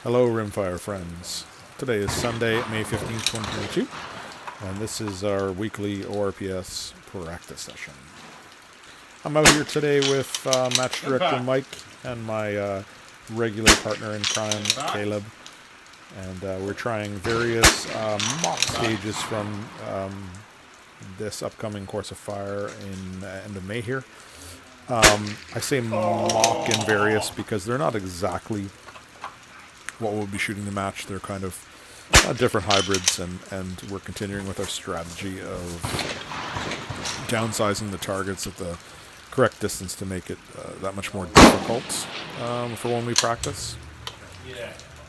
Hello, Rimfire friends. Today is Sunday, May 15th, 2022, and this is our weekly ORPS practice session. I'm out here today with Match Director Mike and my regular partner in crime, Caleb, and we're trying various mock stages from this upcoming course of fire in end of May here. I say mock and various because they're not exactly what we'll be shooting the match. They're kind of different hybrids, and we're continuing with our strategy of downsizing the targets at the correct distance to make it that much more difficult for when we practice.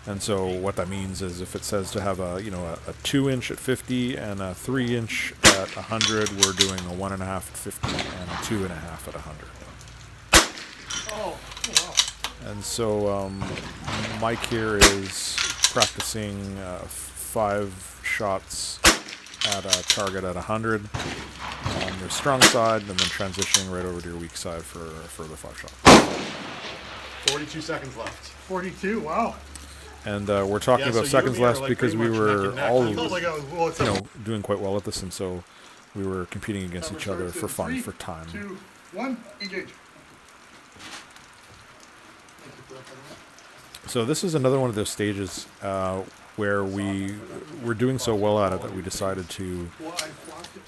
And so what that means is if it says to have a 2-inch at 50 and a 3-inch at 100, we're doing a 1.5 at 50 and a 2.5 at 100. Oh, wow. And so Mike here is practicing 5 shots at a target at 100 on your strong side, and then transitioning right over to your weak side for a further 5 shots. 42 seconds left. 42, wow. And we're talking about seconds left because we were all doing quite well at this, and so we were competing against each other for fun, for time. 2, 1, engage. So this is another one of those stages where we were doing so well at it that we decided to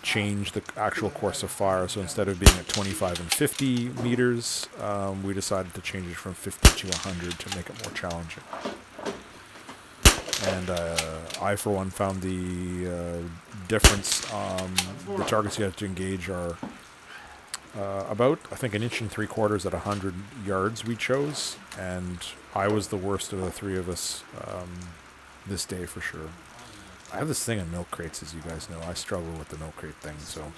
change the actual course of fire. So instead of being at 25 and 50 meters, we decided to change it from 50 to 100 to make it more challenging. And I, for one, found the difference. The targets you have to engage are about, I think, 1 3/4 at 100 yards we chose, and I was the worst of the three of us this day for sure. I have this thing in milk crates, as you guys know. I struggle with the milk crate thing, so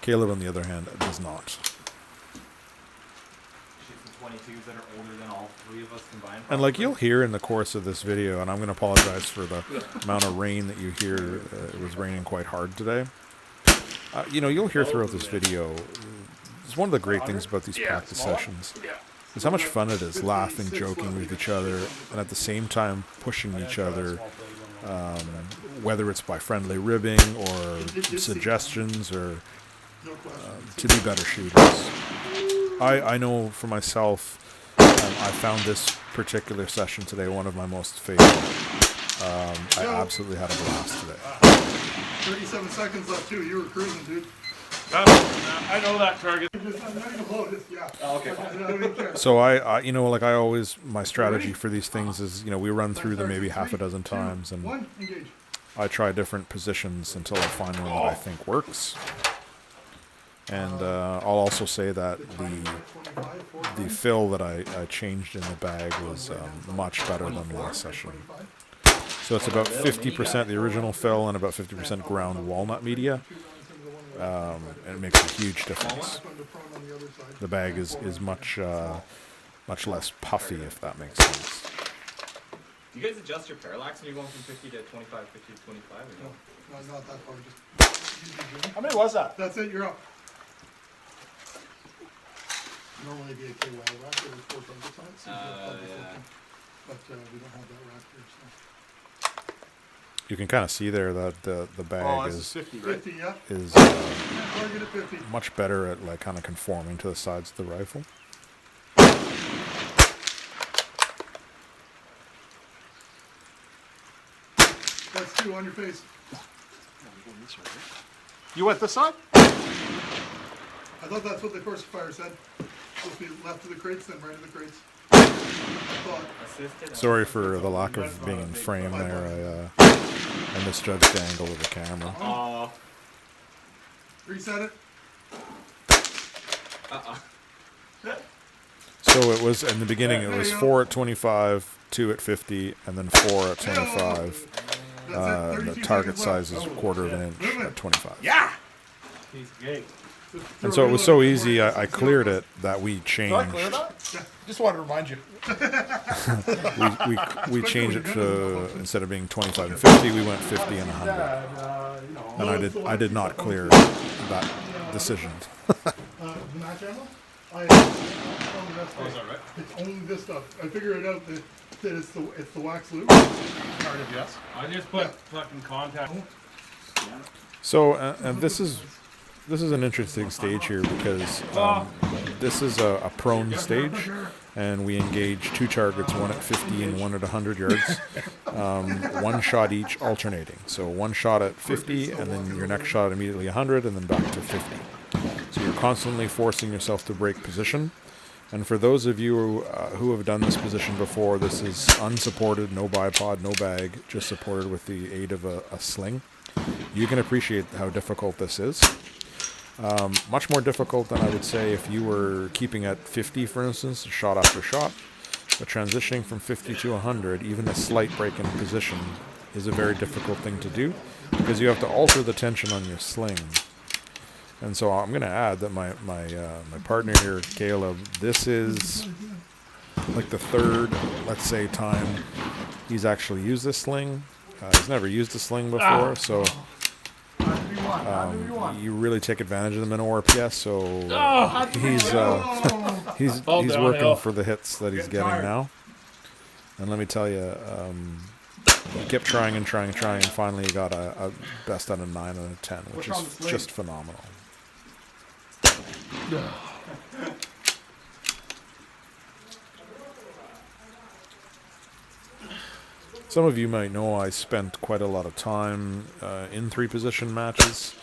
Caleb, on the other hand, does not. Shoots the 22s that are older than all three of us combined. And like you'll hear in the course of this video, and I'm going to apologize for the amount of rain that you hear. It was raining quite hard today. You'll hear throughout this video, it's one of the great things about these practice sessions is how much fun it is laughing, joking with each other, and at the same time pushing each other, whether it's by friendly ribbing or suggestions or to be better shooters. I know for myself, I found this particular session today one of my most favorite. I absolutely had a blast today. 37 seconds left, too. You were cruising, dude. I know that target. So I always, my strategy for these things is, we run through them maybe half a dozen times, and I try different positions until I find one that I think works. And I'll also say that the fill that I changed in the bag was much better than last session. So it's about 50% the original fill and about 50% ground walnut media. And it makes a huge difference. The bag is much less puffy, if that makes sense. Do you guys adjust your parallax when you're going from 50 to 25, 50 to 25? Or no? No, not that far. Just How many was that? that's it, you're up. Normally the AK well rack, there was 4 targets on it, so yeah. but we don't have that rack here, so. You can kind of see there that the bag is 50, right? 50, yeah. Target at 50. much better at kind of conforming to the sides of the rifle. That's 2 on your face. You went this side? I thought that's what the course of fire said. Supposed to be left of the crates, then right of the crates. I thought. Sorry for the lack of being in frame there. I misjudged the angle of the camera. Reset it. So it was, in the beginning, it was 4 at 25, 2 at 50, and then 4 at 25. The target size is 1/4 of an inch at 25. Yeah! He's gay. And so it was so easy, I cleared it that we changed. Just wanted to remind you. we changed it to, instead of being 25 and 50, we went 50 and 100. And I did not clear that decision. Match ammo? Oh, is that right? It's only this stuff. I figured it out that that it's the wax loop. Part of yes. I just put fucking contact. So, and this is an interesting stage here because this is a prone stage, and we engage two targets, one at 50 and one at 100 yards, one shot each alternating. So one shot at 50, and then your next shot immediately 100, and then back to 50. So you're constantly forcing yourself to break position. And for those of you who have done this position before, this is unsupported, no bipod, no bag, just supported with the aid of a sling. You can appreciate how difficult this is. Much more difficult than I would say if you were keeping at 50, for instance, shot after shot. But transitioning from 50 to 100, even a slight break in position, is a very difficult thing to do because you have to alter the tension on your sling. And so I'm going to add that my partner here, Caleb, this is like the third, let's say, time he's actually used this sling. He's never used a sling before, so you really take advantage of them in ORPS. So he's working for the hits that he's getting now. And let me tell you, he kept trying, and finally he got a best out of 9 out of 10, which is just phenomenal. Some of you might know I spent quite a lot of time in 3-position matches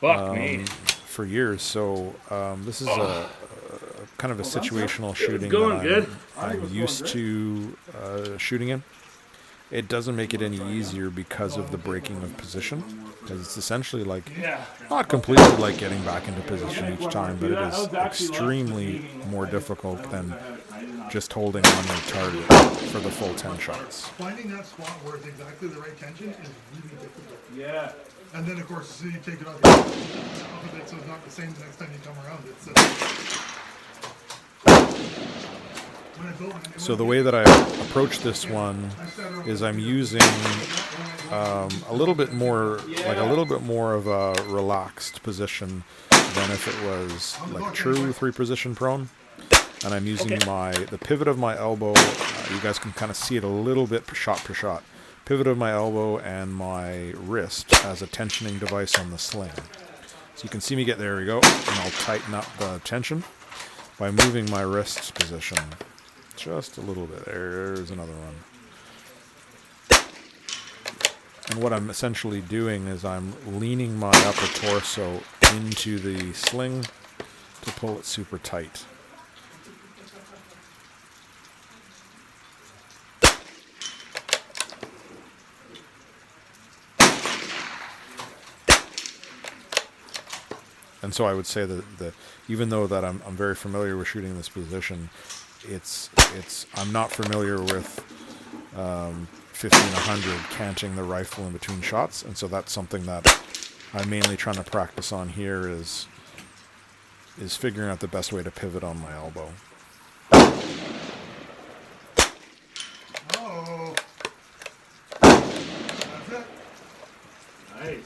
for years. So this is a kind of a situational shooting that I'm used to shooting in. It doesn't make it any easier because of the breaking of position, because it's essentially like, not completely like getting back into position each time, but it is extremely more difficult than just holding on your target for the full 10 shots. Finding that spot where it's exactly the right tension is really difficult. Yeah. And then, of course, so you take it off of it, so it's not the same the next time you come around. It's so the way that I approach this one is I'm using a little bit more of a relaxed position than if it was like true 3-position prone. And I'm using the pivot of my elbow. You guys can kind of see it a little bit shot per shot. Pivot of my elbow and my wrist as a tensioning device on the sling. So you can see me get, there we go, and I'll tighten up the tension by moving my wrist position just a little bit. There's another one. And what I'm essentially doing is I'm leaning my upper torso into the sling to pull it super tight. And so I would say that even though that I'm very familiar with shooting this position, I'm not familiar with 50 and 100 canting the rifle in between shots, and so that's something that I'm mainly trying to practice on here is figuring out the best way to pivot on my elbow. oh, that's it. Nice.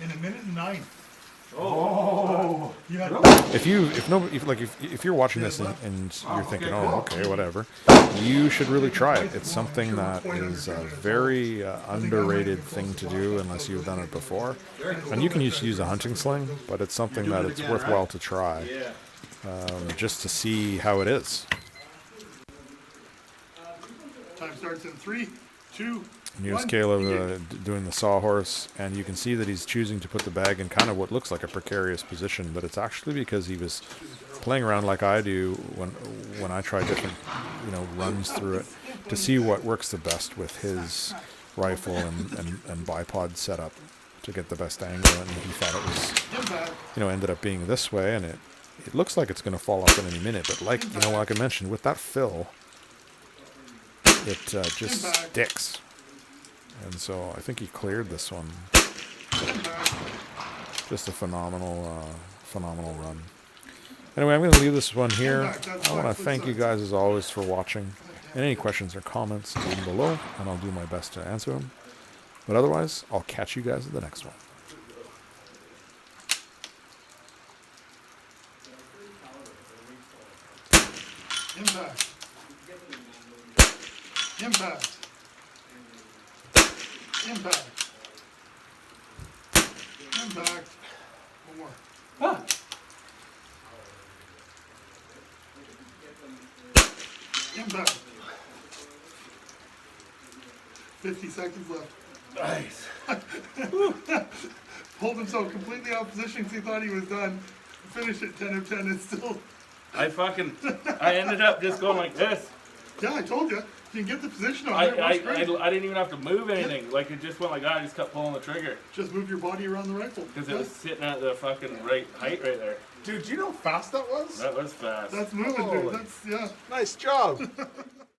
In a minute and 9. Oh. You had If you're watching this and you're thinking, oh, okay, whatever, you should really try it. It's something that is a very underrated thing to do unless you've done it before. And you can use a hunting sling, but it's something that it's worthwhile to try, just to see how it is. time starts in 3, 2, And here's Caleb doing the sawhorse, and you can see that he's choosing to put the bag in kind of what looks like a precarious position, but it's actually because he was playing around like I do when I try different runs through it to see what works the best with his rifle and bipod setup to get the best angle, and he thought it was ended up being this way, and it looks like it's going to fall off in any minute, but like I mentioned, with that fill, it just sticks. And so I think he cleared this one. Just a phenomenal run. Anyway, I'm going to leave this one here. I want to thank you guys as always for watching. And any questions or comments down below, and I'll do my best to answer them. But otherwise, I'll catch you guys at the next one. Impact. Impact. Impact. Impact. One more. Ah. Impact. 50 seconds left. Nice. Pulled himself completely out of position because he thought he was done. Finished at 10 of 10 and still. I ended up just going like this. Yeah, I told you. You can get the position on I there. It works great. didn't even have to move anything. Like it just went like that. I just kept pulling the trigger Just move your body around the rifle. because it was sitting at the fucking right height right there. Dude, do you know how fast that was? That was fast. That's moving, Holy. dude. That's, yeah. Nice job.